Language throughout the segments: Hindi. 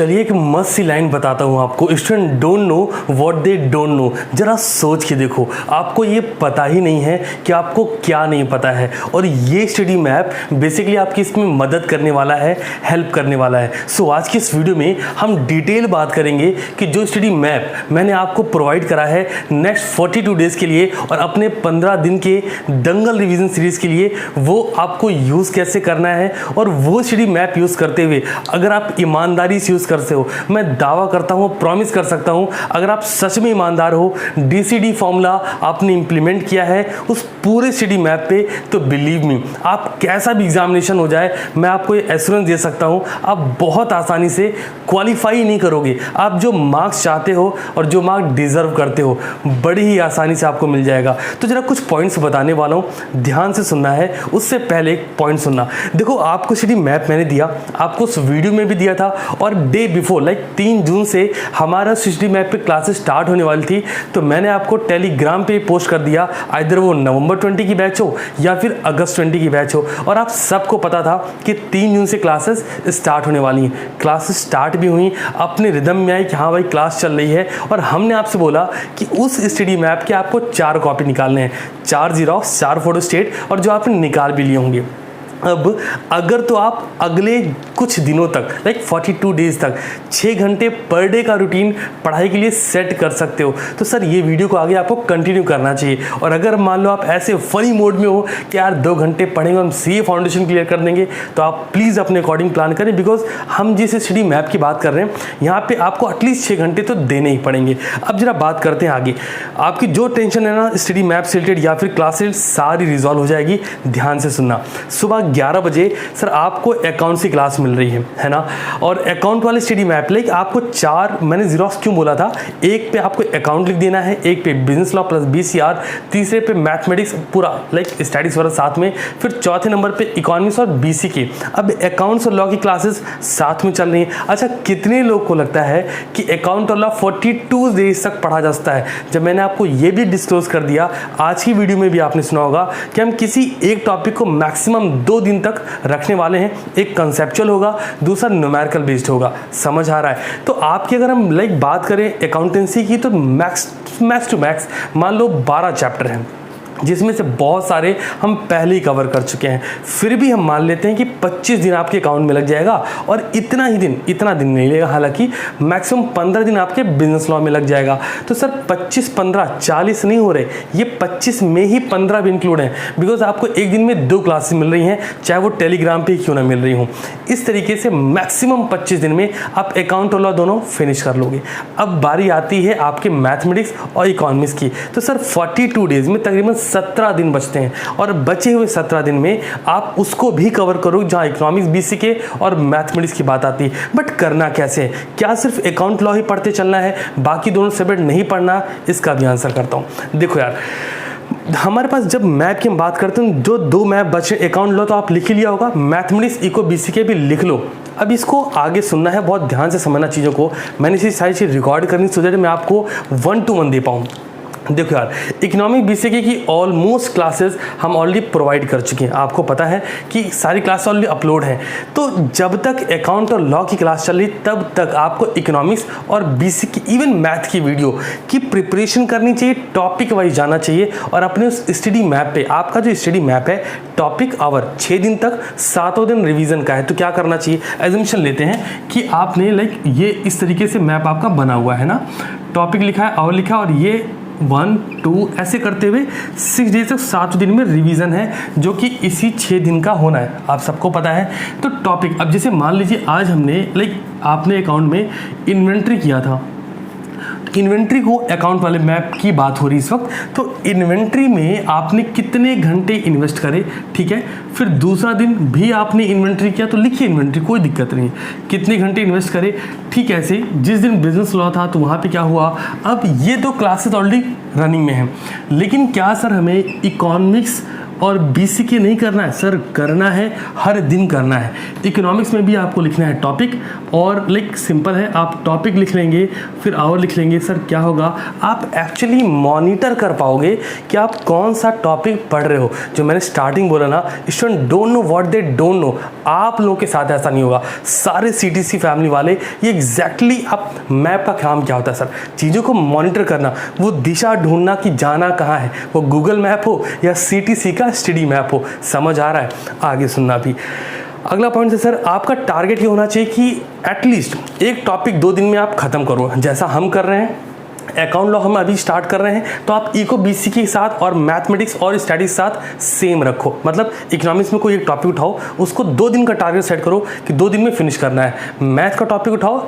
चलिए एक मस्त सी लाइन बताता हूँ आपको। Student don't know what they don't know. जरा सोच के देखो, आपको ये पता ही नहीं है कि आपको क्या नहीं पता है, और ये स्टडी मैप बेसिकली आपकी इसमें मदद करने वाला है, हेल्प करने वाला है। सो आज की इस वीडियो में हम डिटेल बात करेंगे कि जो स्टडी मैप मैंने आपको प्रोवाइड करा है नेक्स्ट 42 डेज़ के लिए और अपने 15 दिन के दंगल रिवीजन सीरीज़ के लिए, वो आपको यूज़ कैसे करना है। और वो स्टडी मैप यूज़ करते हुए अगर आप ईमानदारी से यूज़ करते हो, मैं दावा करता हूँ, प्रॉमिस कर सकता हूँ, अगर आप सच में ईमानदार हो, DCD फॉर्मूला आपने इंप्लीमेंट किया है उस पूरे स्टडी मैप पे, तो बिलीव मी आप कैसा भी एग्जामिनेशन हो जाए, मैं आपको ये एश्योरेंस दे सकता हूँ, आप बहुत आसानी से क्वालिफाई नहीं करोगे। आप जो मार्क्स चाहते हो और जो मार्क्स डिजर्व करते हो, बड़ी ही आसानी से आपको मिल जाएगा। तो जरा कुछ पॉइंट्स बताने वाला हूँ, ध्यान से सुनना है। उससे पहले एक पॉइंट सुनना। देखो, आपको स्टडी मैप मैंने दिया, आपको उस वीडियो में भी दिया था, और डे बिफोर लाइक 3 जून से हमारा स्टडी मैप पे क्लासेस स्टार्ट होने वाली थी, तो मैंने आपको टेलीग्राम पे पोस्ट कर दिया, आइदर वो नवंबर 20 की बैच हो या फिर अगस्त 20 की बैच हो। और आप सबको पता था कि 3 जून से क्लासेस स्टार्ट होने वाली हैं। क्लासेस स्टार्ट भी हुई, अपने रिदम में आई कि हाँ भाई क्लास चल रही है, और हमने आपसे बोला कि उस स्टडी मैप के आपको 4 कॉपी निकालने हैं, 4 जीरोक्स, 4 फोटोस्टेट, और जो आपने निकाल भी लिए होंगे। अब अगर तो आप अगले कुछ दिनों तक लाइक 42 डेज़ तक 6 घंटे पर डे का रूटीन पढ़ाई के लिए सेट कर सकते हो, तो सर ये वीडियो को आगे आपको कंटिन्यू करना चाहिए। और अगर मान लो आप ऐसे फनी मोड में हो कि यार 2 घंटे पढ़ेंगे, हम CA फाउंडेशन क्लियर कर देंगे, तो आप प्लीज़ अपने अकॉर्डिंग प्लान करें, बिकॉज हम जिस स्टडी मैप की बात कर रहे हैं यहाँ पर आपको एटलीस्ट 6 घंटे तो देने ही पड़ेंगे। अब जरा बात करते हैं आगे। आपकी जो टेंशन है ना स्टडी मैप से रिलेटेड या फिर क्लास से, सारी रिजॉल्व हो जाएगी। ध्यान से सुनना। सुबह 11 बजे सर आपको अकाउंट्स की क्लास मिल रही है ना, और अकाउंट वाले स्टडी मैप लाइक आपको 4, मैंने जीरोक्स क्यों बोला था, एक पे आपको अकाउंट लिख देना है, एक पे बिजनेस लॉ प्लस BCR, तीसरे पे मैथमेटिक्स पूरा लाइक स्टैटिक्स वाला साथ में, फिर चौथे नंबर पे इकोनॉमिक्स और BC के। अब अकाउंट्स और लॉ की क्लासेस साथ में चल रही हैं। अच्छा, कितने लोग को लगता है कि अकाउंट और लॉ 42 डेज तक पढ़ा जा सकता है? जब मैंने आपको ये भी डिस्क्लोज कर दिया आज की वीडियो में भी, आपने सुना होगा कि हम किसी एक टॉपिक को मैक्सिमम 2 दिन तक रखने वाले हैं। एक कंसेप्चुअल होगा, दूसरा न्यूमेरिकल बेस्ड होगा। समझ आ रहा है? तो आपकी अगर हम लाइक बात करें अकाउंटेंसी की, तो मैक्स टू मैक्स मान लो 12 चैप्टर हैं, जिसमें से बहुत सारे हम पहले ही कवर कर चुके हैं। फिर भी हम मान लेते हैं कि 25 दिन आपके अकाउंट में लग जाएगा, और इतना दिन नहीं लगेगा, हालांकि मैक्सिमम 15 दिन आपके बिजनेस लॉ में लग जाएगा। तो सर 25, 15, 40 नहीं हो रहे, ये 25 में ही 15 भी इंक्लूड हैं, बिकॉज आपको एक दिन में 2 क्लासेस मिल रही हैं, चाहे वो टेलीग्राम पे क्यों ना मिल रही हूँ। इस तरीके से मैक्सिमम 25 दिन में आप अकाउंट और लॉ दोनों फिनिश कर लोगे। अब बारी आती है आपके मैथमेटिक्स और इकोनॉमिक्स की। तो सर 42 डेज में तकरीबन 17 दिन बचते हैं, और बचे हुए 17 दिन में आप उसको भी कवर करो जहां इकोनॉमिक्स, BC के और मैथमेटिक्स की बात आती है। बट करना कैसे है? क्या सिर्फ अकाउंट लॉ ही पढ़ते चलना है, बाकी दोनों सेपरेट नहीं पढ़ना? इसका भी आंसर करता हूं। देखो यार, हमारे पास जब मैप की हम बात करते हैं, जो 2 मैप बचे, अकाउंट लो तो आप लिख ही लिया होगा, मैथमेटिक्स, इको, BC के भी लिख लो। अब इसको आगे सुनना है, बहुत ध्यान से समझना चीज़ों को। मैंने इसी सारी चीज़ रिकॉर्ड करनी सो दैट मैं आपको 1 to 1 दे पाऊँ। देखो यार, इकोनॉमिक BC की ऑलमोस्ट क्लासेस हम ऑलरेडी प्रोवाइड कर चुके हैं। आपको पता है कि सारी क्लास ऑलरेडी अपलोड हैं। तो जब तक अकाउंट और लॉ की क्लास चल रही, तब तक आपको इकोनॉमिक्स और BC की, इवन मैथ की वीडियो की प्रिपरेशन करनी चाहिए, टॉपिक वाइज जाना चाहिए। और अपने उस स्टडी मैप पे, आपका जो स्टडी मैप है टॉपिक आवर 6 दिन तक 7 दिन रिवीजन का है, तो क्या करना चाहिए? एजम्पशन लेते हैं कि आपने लाइक ये इस तरीके से मैप आपका बना हुआ है ना, टॉपिक लिखा है, आवर लिखा है, और ये 1, 2 ऐसे करते हुए 6 डेज तक 7 दिन में रिवीजन है, जो कि इसी 6 दिन का होना है, आप सबको पता है। तो टॉपिक, अब जैसे मान लीजिए आज हमने लाइक आपने अकाउंट में इन्वेंट्री किया था, इन्वेंट्री को अकाउंट वाले मैप की बात हो रही इस वक्त। तो इन्वेंट्री में आपने कितने घंटे इन्वेस्ट करे, ठीक है। फिर दूसरा दिन भी आपने इन्वेंट्री किया, तो लिखिए इन्वेंट्री, कोई दिक्कत नहीं, कितने घंटे इन्वेस्ट करे। ठीक है, ऐसे जिस दिन बिजनेस लॉ था तो वहाँ पे क्या हुआ। अब ये 2 क्लासेस ऑलरेडी रनिंग में हैं, लेकिन क्या सर हमें इकोनॉमिक्स और BCK नहीं करना है सर, करना है, हर दिन करना है। इकोनॉमिक्स में भी आपको लिखना है टॉपिक, और लाइक सिंपल है, आप टॉपिक लिख लेंगे फिर आवर लिख लेंगे, सर क्या होगा, आप एक्चुअली मॉनिटर कर पाओगे कि आप कौन सा टॉपिक पढ़ रहे हो। जो मैंने स्टार्टिंग बोला ना, student don't know what they don't know, आप लोगों के साथ ऐसा नहीं होगा। सारे CTC फैमिली वाले, ये एग्जैक्टली आप मैप का काम क्या होता है सर, चीज़ों को मॉनिटर करना, वो दिशा ढूंढना कि जाना कहाँ है, वो गूगल मैप हो या CTC का स्टडी मैप हो। समझ आ रहा है, आगे सुनना भी। अगला पॉइंट है सर, आपका टारगेट ये होना चाहिए कि एटलीस्ट एक टॉपिक 2 दिन में आप खत्म करो, जैसा हम कर रहे हैं। अकाउंट लॉ हम अभी स्टार्ट कर रहे हैं, तो आप इको BCK के साथ और मैथमेटिक्स और स्टडीज साथ सेम रखो। मतलब इकोनॉमिक्स में कोई एक टॉपिक उठाओ, उसको 2 दिन का टारगेट सेट करो कि 2 दिन में फिनिश करना है। मैथ का टॉपिक उठाओ,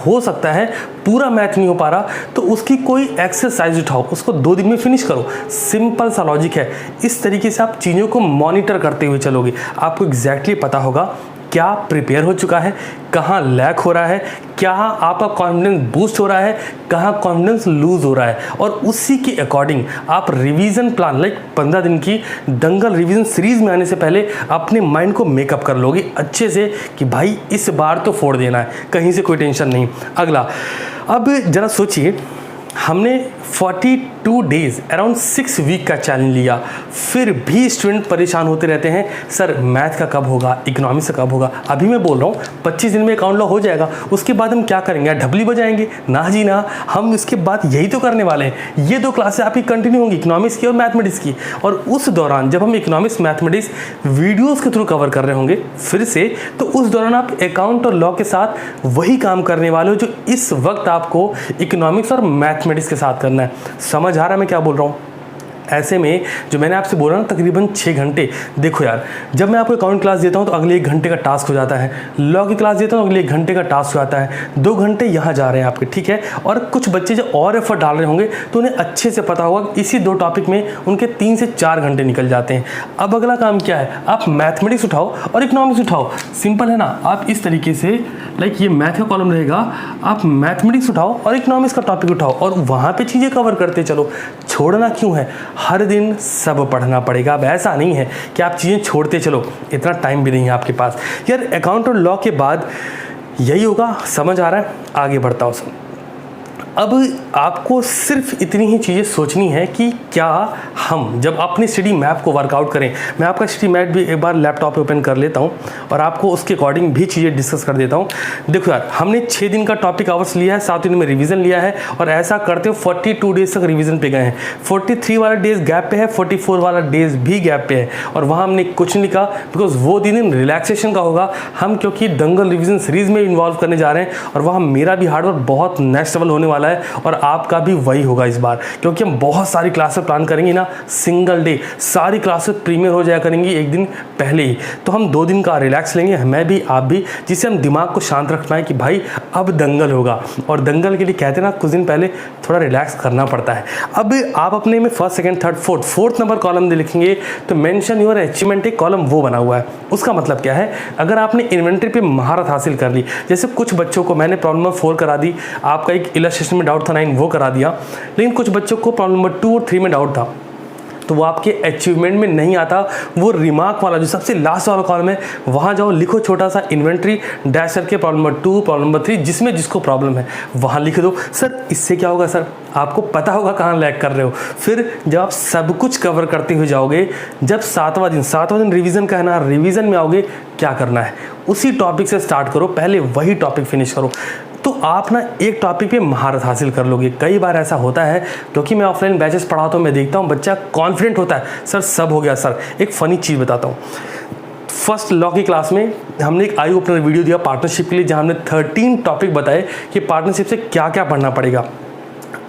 हो सकता है पूरा मैथ नहीं हो पा रहा, तो उसकी कोई एक्सरसाइज उठाओ, उसको 2 दिन में फिनिश करो। सिंपल सा लॉजिक है। इस तरीके से आप चीज़ों को मॉनिटर करते हुए चलोगे, आपको एग्जैक्टली पता होगा क्या प्रिपेयर हो चुका है, कहाँ लैक हो रहा है, क्या आपका कॉन्फिडेंस बूस्ट हो रहा है, कहाँ कॉन्फिडेंस लूज हो रहा है, और उसी के अकॉर्डिंग आप रिवीजन प्लान, लाइक 15 दिन की दंगल रिवीजन सीरीज में आने से पहले अपने माइंड को मेकअप कर लोगे अच्छे से कि भाई इस बार तो फोड़ देना है, कहीं से कोई टेंशन नहीं। अगला, अब जरा सोचिए, हमने 42 डेज अराउंड 6 वीक का चैलेंज लिया, फिर भी स्टूडेंट परेशान होते रहते हैं, सर मैथ का कब होगा, इकोनॉमिक्स का कब होगा। अभी मैं बोल रहा हूँ 25 दिन में अकाउंट लॉ हो जाएगा, उसके बाद हम क्या करेंगे, ढबली बजाएंगे? ना जी ना, हम इसके बाद यही तो करने वाले हैं। ये 2 क्लासें आपकी कंटिन्यू होंगी, इकोनॉमिक्स की और मैथमेटिक्स की, और उस दौरान जब हम इकोनॉमिक्स मैथमेटिक्स वीडियोज़ के थ्रू कवर कर रहे होंगे फिर से, तो उस दौरान आप अकाउंट और लॉ के साथ वही काम करने वाले हो जो इस वक्त आपको इकोनॉमिक्स और मैथमेटिक्स के साथ करना है। समझ आ रहा है मैं क्या बोल रहा हूँ? ऐसे में जो मैंने आपसे बोला ना, तकरीबन 6 घंटे। देखो यार, जब मैं आपको अकाउंट क्लास देता हूँ तो अगले 1 घंटे का टास्क हो जाता है, लॉ की क्लास देता हूँ अगले 1 घंटे का टास्क हो जाता है, 2 घंटे यहाँ जा रहे हैं आपके, ठीक है। और कुछ बच्चे जो और एफर्ट डाल रहे होंगे तो उन्हें अच्छे से पता होगा कि इसी 2 टॉपिक में उनके 3 से 4 घंटे निकल जाते हैं। अब अगला काम क्या है, आप मैथमेटिक्स उठाओ और इकोनॉमिक्स उठाओ। सिंपल है ना, आप इस तरीके से, लाइक ये मैथ का कॉलम रहेगा, आप मैथमेटिक्स उठाओ और इकोनॉमिक्स का टॉपिक उठाओ और वहाँ पे चीज़ें कवर करते चलो। छोड़ना क्यों है, हर दिन सब पढ़ना पड़ेगा। अब ऐसा नहीं है कि आप चीज़ें छोड़ते चलो, इतना टाइम भी नहीं है आपके पास यार। अकाउंट और लॉ के बाद यही होगा, समझ आ रहा है? आगे बढ़ता हूँ सब। अब आपको सिर्फ इतनी ही चीज़ें सोचनी है कि क्या हम जब अपनी स्टडी मैप को वर्कआउट करें, मैं आपका स्टडी मैप भी एक बार लैपटॉप पे ओपन कर लेता हूं और आपको उसके अकॉर्डिंग भी चीज़ें डिस्कस कर देता हूं। देखो यार, हमने 6 दिन का टॉपिक आवर्स लिया है, 7 दिन में रिवीजन लिया है, और ऐसा करते हुए 42 डेज तक रिवीजन पे गए हैं। 43 वाला डेज गैप पे है, 44 वाला डेज भी गैप पे है, और वहाँ हमने कुछ नहीं लिखा बिकॉज वो दिन रिलैक्सेशन का होगा। हम क्योंकि दंगल रिवीजन सीरीज में इन्वॉल्व करने जा रहे हैं, और वहाँ मेरा भी हार्डवर्क बहुत नेक्स्ट लेवल होने वाला है और आपका भी वही होगा इस बार, क्योंकि हम बहुत सारी क्लासेस प्लान करेंगे ना, सिंगल डे सारी क्लासेस प्रीमियर हो जाया करेंगी एक दिन पहले ही। तो हम 2 दिन का रिलैक्स लेंगे, मैं भी आप भी, जिससे हम दिमाग को शांत रख पाएँ कि भाई अब दंगल होगा। और दंगल के लिए कहते हैं ना, कुछ दिन पहले थोड़ा रिलैक्स करना पड़ता है। अब आप अपने में 1st, 2nd, 3rd, 4th number column में लिखेंगे तो मेंशन योर अचीवमेंट एक कॉलम वो बना हुआ है। उसका मतलब क्या है, अगर आपने इन्वेंटरी पे महारत हासिल कर ली, जैसे कुछ बच्चों को मैंने प्रॉब्लम नंबर 4 करा दी, आपका एक इलस्ट्रेशन में डाउट था 9 वो करा दिया, लेकिन कुछ बच्चों को प्रॉब्लम नंबर 2 और 3 में डाउट था, तो वो आपके अचीवमेंट में नहीं आता। वो रिमार्क वाला जो सबसे लास्ट वाला कॉलम है, वहाँ जाओ, लिखो छोटा सा इन्वेंट्री डैश करके प्रॉब्लम नंबर 2, प्रॉब्लम नंबर 3, जिसमें जिसको प्रॉब्लम है वहाँ लिख दो। सर इससे क्या होगा, सर आपको पता होगा कहाँ लैग कर रहे हो। फिर जब आप सब कुछ कवर करते हुए जाओगे, जब 7वां दिन रिवीजन का है ना, रिवीजन में आओगे, क्या करना है उसी टॉपिक से स्टार्ट करो, पहले वही टॉपिक फिनिश करो, तो आप ना एक टॉपिक पे महारत हासिल कर लोगे। कई बार ऐसा होता है, क्योंकि मैं ऑफलाइन बैचेस पढ़ाता हूँ, मैं देखता हूँ बच्चा कॉन्फिडेंट होता है, सर सब हो गया सर। एक फ़नी चीज़ बताता हूँ, फर्स्ट लॉ की क्लास में हमने एक आई ओपनर वीडियो दिया पार्टनरशिप के लिए, जहाँ हमने 13 टॉपिक बताए कि पार्टनरशिप से क्या क्या पढ़ना पड़ेगा।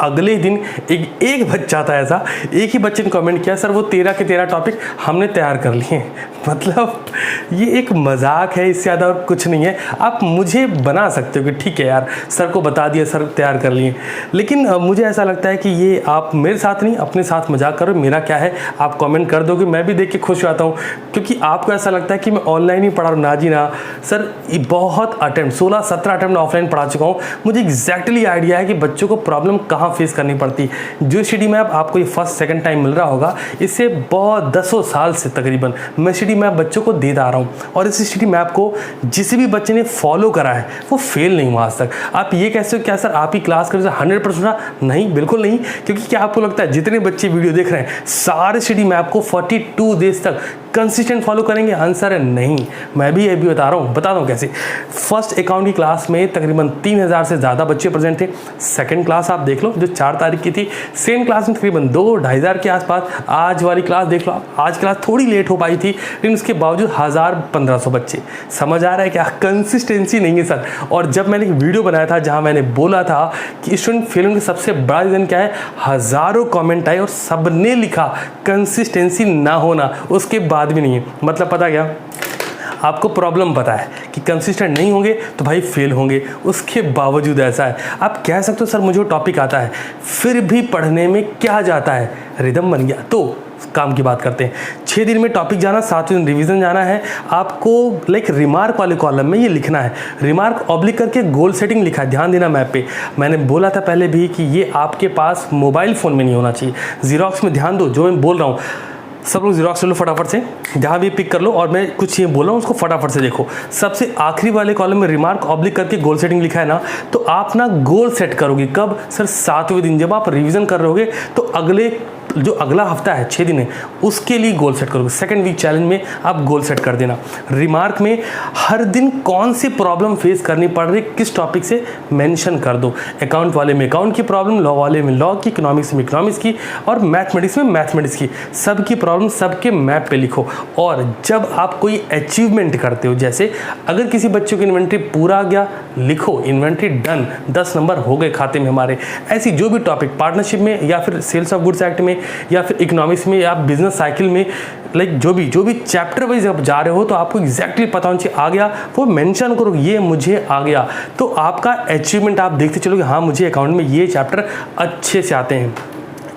अगले दिन एक बच्चा था ऐसा, एक ही बच्चे ने कमेंट किया, सर वो 13 के 13 टॉपिक हमने तैयार कर लिए। मतलब ये एक मजाक है, इससे ज़्यादा और कुछ नहीं है। आप मुझे बना सकते हो कि ठीक है यार, सर को बता दिया, सर तैयार कर लिए, लेकिन मुझे ऐसा लगता है कि ये आप मेरे साथ नहीं अपने साथ मजाक करो। मेरा क्या है, आप कमेंट कर दोगे, मैं भी देख के खुश रहता हूँ, क्योंकि आपको ऐसा लगता है कि मैं ऑनलाइन ही पढ़ा रहा हूँ। ना जी ना सर, बहुत अटैम्प्ट 16-17 अटैम्प्ट ऑफलाइन पढ़ा चुका हूँ, मुझे एग्जैक्टली आइडिया है कि बच्चों को प्रॉब्लम कहाँ फेस करनी पड़ती। जो स्टडी मैप आपको ये फर्स्ट सेकंड टाइम मिल रहा होगा, इससे बहुत दसों साल से तकरीबन मैं स्टडी मैप बच्चों को देता आ रहा हूँ, और इस स्टडी मैप को जिस भी बच्चे ने फॉलो करा है वो फेल नहीं हुआ आज तक। आप ये कैसे हो क्या सर आप ही क्लास कर 100% नहीं, बिल्कुल नहीं। क्योंकि क्या आपको लगता है जितने बच्चे वीडियो देख रहे हैं सारे स्टडी मैप को 42 डेज तक कंसिस्टेंट फॉलो करेंगे? आंसर है नहीं। मैं भी ये भी बताता हूँ कैसे। फर्स्ट अकाउंट की क्लास में तकरीबन 3000 से ज़्यादा बच्चे प्रेजेंट थे। सेकंड क्लास आप देख लो जो 4 तारीख की थी, सेम क्लास में तकरीबन 2-2,500 के आसपास। आज वाली क्लास देख लो आप, आज क्लास थोड़ी लेट हो पाई थी, लेकिन उसके बावजूद 1000-1500 बच्चे। समझ आ रहा है क्या? कंसिस्टेंसी नहीं है सर। और जब मैंने एक वीडियो बनाया था जहाँ मैंने बोला था कि स्टूडेंट फेल होने का सबसे बड़ा रीज़न क्या है, हज़ारों कॉमेंट आए और सबने लिखा कंसिस्टेंसी ना होना, उसके बाद भी नहीं है। मतलब पता क्या, आपको प्रॉब्लम पता है कि कंसिस्टेंट नहीं होंगे तो भाई फेल होंगे, उसके बावजूद ऐसा है। आप कह सकते हो सर मुझे वो टॉपिक आता है फिर भी पढ़ने में क्या जाता है, रिदम बन गया। तो काम की बात करते हैं। 6 दिन में टॉपिक जाना, 7 दिन रिवीजन जाना है। आपको लाइक रिमार्क वाले कॉलम में ये लिखना है, रिमार्क ऑब्लिक करके गोल सेटिंग लिखा है। ध्यान देना मैप पे, मैंने बोला था पहले भी कि ये आपके पास मोबाइल फ़ोन में नहीं होना चाहिए, जीरोक्स में ध्यान दो। जो मैं बोल रहा हूँ सब लोग जीरोक्स ले लो फटाफट से, जहाँ भी पिक कर लो, और मैं कुछ ये बोल रहा हूँ उसको फटाफट से देखो। सबसे आखिरी वाले कॉलम में रिमार्क ऑब्लिक करके गोल सेटिंग लिखा है ना, तो आप ना गोल सेट करोगे कब सर? 7वें दिन जब आप रिवीजन कर रहे होगे तो जो अगला हफ्ता है 6 दिन है उसके लिए गोल सेट करोगे। सेकंड वीक चैलेंज में आप गोल सेट कर देना। रिमार्क में हर दिन कौन सी प्रॉब्लम फेस करनी पड़ रही किस टॉपिक से मेंशन कर दो। अकाउंट वाले में अकाउंट की प्रॉब्लम, लॉ वाले में लॉ की, इकोनॉमिक्स में इकोनॉमिक्स की, और मैथमेटिक्स में मैथमेटिक्स की। सबकी प्रॉब्लम सबके मैप पे लिखो। और जब आप कोई अचीवमेंट करते हो, जैसे अगर किसी बच्चों की इन्वेंट्री पूरा आ गया, लिखो इन्वेंट्री डन, 10 नंबर हो गए खाते में हमारे। ऐसी जो भी टॉपिक पार्टनरशिप में या फिर सेल्स ऑफ गुड्स एक्ट में या फिर इकोनॉमिक्स में या बिजनेस साइकिल में, लाइक जो भी चैप्टर वाइज आप जा रहे हो तो आपको एग्जैक्टली पता होना चाहिए। आ गया वो मेंशन करो, ये मुझे आ गया, तो आपका अचीवमेंट आप देखते चलोगे। हाँ मुझे अकाउंट में ये चैप्टर अच्छे से आते हैं।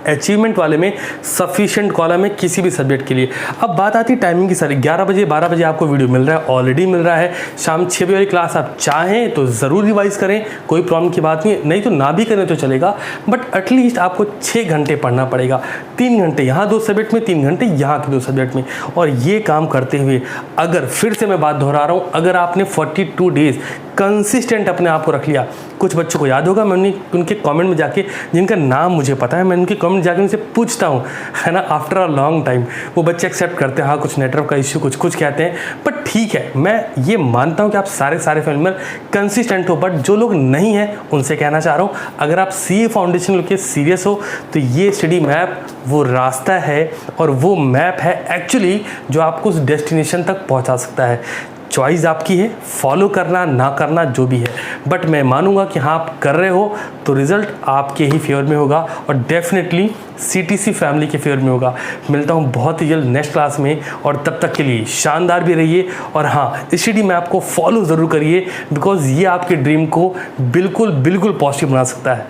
अचीवमेंट वाले में सफिशिएंट कॉलम है किसी भी सब्जेक्ट के लिए। अब बात आती है टाइमिंग की सर, 11 बजे 12 बजे आपको वीडियो मिल रहा है, ऑलरेडी मिल रहा है। शाम 6 बजे वाली क्लास आप चाहें तो ज़रूर रिवाइज करें, कोई प्रॉब्लम की बात नहीं तो ना भी करें तो चलेगा, बट एटलीस्ट आपको 6 घंटे पढ़ना पड़ेगा। 3 घंटे यहाँ 2 सब्जेक्ट में, 3 घंटे यहाँ के 2 सब्जेक्ट में। और ये काम करते हुए अगर फिर से मैं बात दोहरा रहा हूँ, अगर आपने 42 डेज कंसिस्टेंट अपने आप को रख लिया, कुछ बच्चों को याद होगा, मैं उनके कमेंट में जाके, जिनका नाम मुझे पता है, मैं उनके कमेंट जाके उनसे पूछता हूँ, है ना, आफ्टर अ लॉन्ग टाइम। वो बच्चे एक्सेप्ट करते हैं, हाँ कुछ नेटवर्क का इश्यू कुछ कहते हैं, बट ठीक है, मैं ये मानता हूँ कि आप सारे फिल्म में कंसिस्टेंट हो। बट जो लोग नहीं हैं उनसे कहना चाह रहा हूँ, अगर आप सीए फाउंडेशन लेके सीरियस हो तो ये स्टडी मैप वो रास्ता है और वो मैप है एक्चुअली जो आपको उस डेस्टिनेशन तक पहुँचा सकता है। चॉइस आपकी है, फॉलो करना ना करना जो भी है, बट मैं मानूंगा कि हाँ आप कर रहे हो तो रिज़ल्ट आपके ही फेवर में होगा और डेफिनेटली सीटीसी फैमिली के फेवर में होगा। मिलता हूँ बहुत ही जल्द नेक्स्ट क्लास में, और तब तक के लिए शानदार भी रहिए। और हाँ, इस स्टडी मैप को फॉलो ज़रूर करिए, बिकॉज ये आपके ड्रीम को बिल्कुल पॉजिटिव बना सकता है।